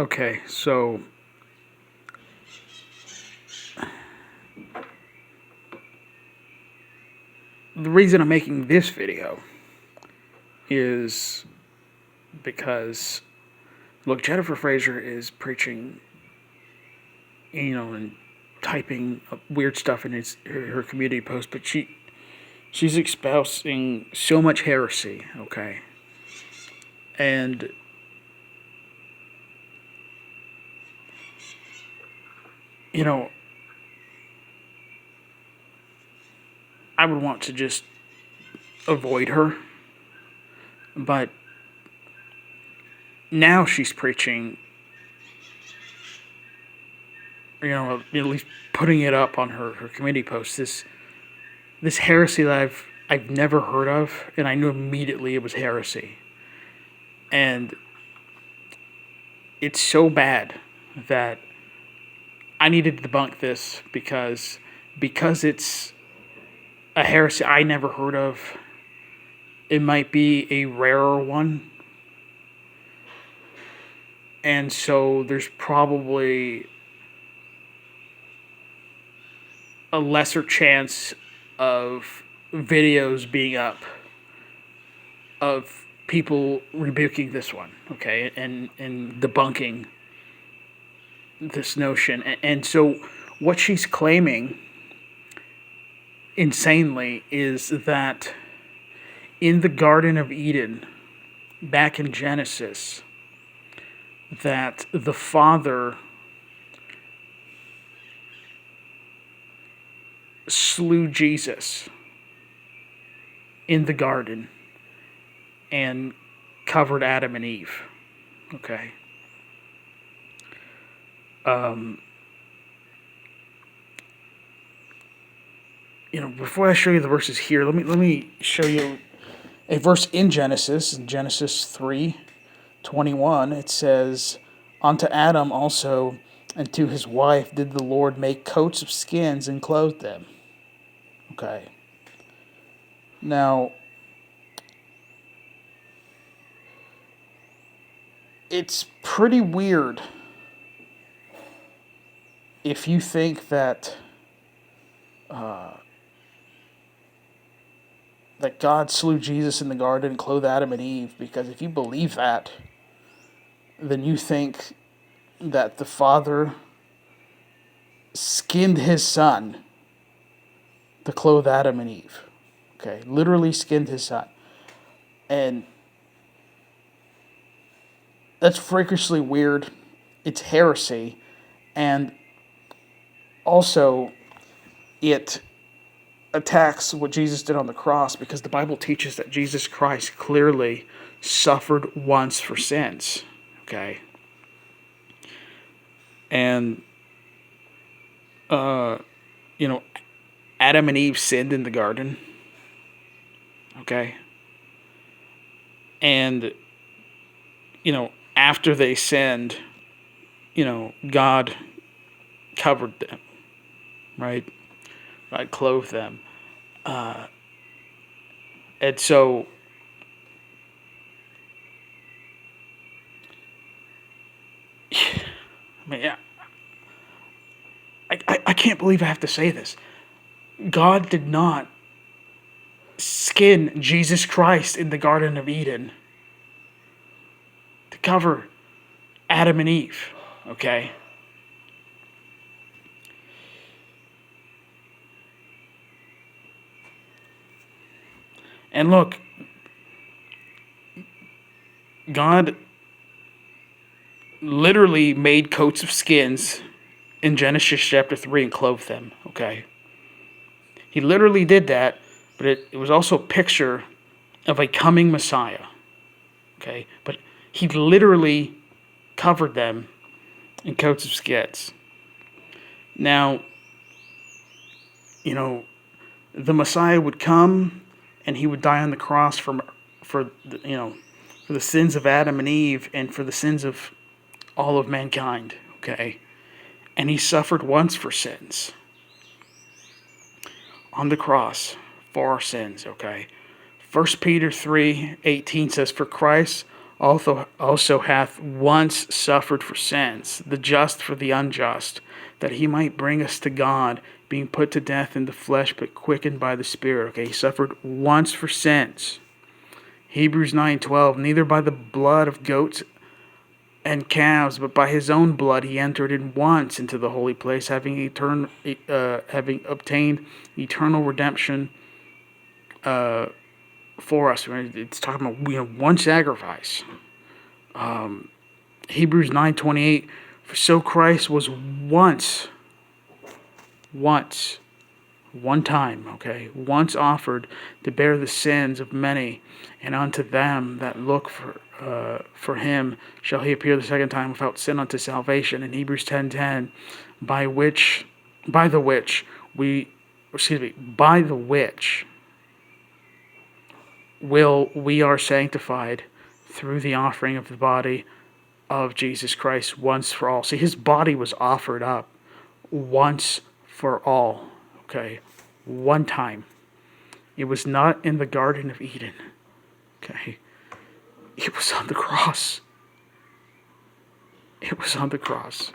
Okay, so the reason I'm making this video is because, look, Jennifer Fraser is preaching, and typing weird stuff in her community post, but she's espousing so much heresy, okay? And, you know, I would want to just avoid her, but now she's preaching, at least putting it up on her community post, this heresy that I've never heard of, and I knew immediately it was heresy. And it's so bad that I needed to debunk this because it's a heresy I never heard of. It might be a rarer one. And so there's probably a lesser chance of videos being up of people rebuking this one, okay, and debunking this notion. And so what she's claiming insanely is that in the Garden of Eden, back in Genesis, that the Father slew Jesus in the garden and covered Adam and Eve. Okay. Before I show you the verses here, let me show you a verse in Genesis 3:21. It says, "Unto Adam also and to his wife did the Lord make coats of skins and clothe them." Okay. Now, it's pretty weird if you think that God slew Jesus in the garden and clothed Adam and Eve, because if you believe that, then you think that the Father skinned his Son to clothe Adam and Eve. Okay, literally skinned his Son. And that's freakishly weird. It's heresy. And also, it attacks what Jesus did on the cross, because the Bible teaches that Jesus Christ clearly suffered once for sins. Okay? And, Adam and Eve sinned in the garden. Okay? And, after they sinned, God covered them, right? God clothed them. And so, yeah, I can't believe I have to say this. God did not skin Jesus Christ in the Garden of Eden to cover Adam and Eve, okay? And look, God literally made coats of skins in Genesis chapter 3 and clothed them, okay? He literally did that, but it was also a picture of a coming Messiah, okay? But he literally covered them in coats of skins. Now, the Messiah would come and he would die on the cross for the sins of Adam and Eve and for the sins of all of mankind, okay? And he suffered once for sins on the cross for our sins, okay? 1 Peter 3:18 says, "For Christ also hath once suffered for sins, the just for the unjust, that he might bring us to God, being put to death in the flesh, but quickened by the Spirit. Okay, he suffered once for sins. Hebrews 9:12, neither by the blood of goats and calves, but by his own blood he entered in once into the holy place, having obtained eternal redemption for us. It's talking about one sacrifice. Hebrews 9:28, for so Christ was one time, once offered to bear the sins of many, and unto them that look for him shall he appear the second time without sin unto salvation. In Hebrews 10:10, by the which we are sanctified through the offering of the body of Jesus Christ once for all. See, his body was offered up once for all. Okay, one time. It was not in the Garden of Eden. Okay, it was on the cross. It was on the cross.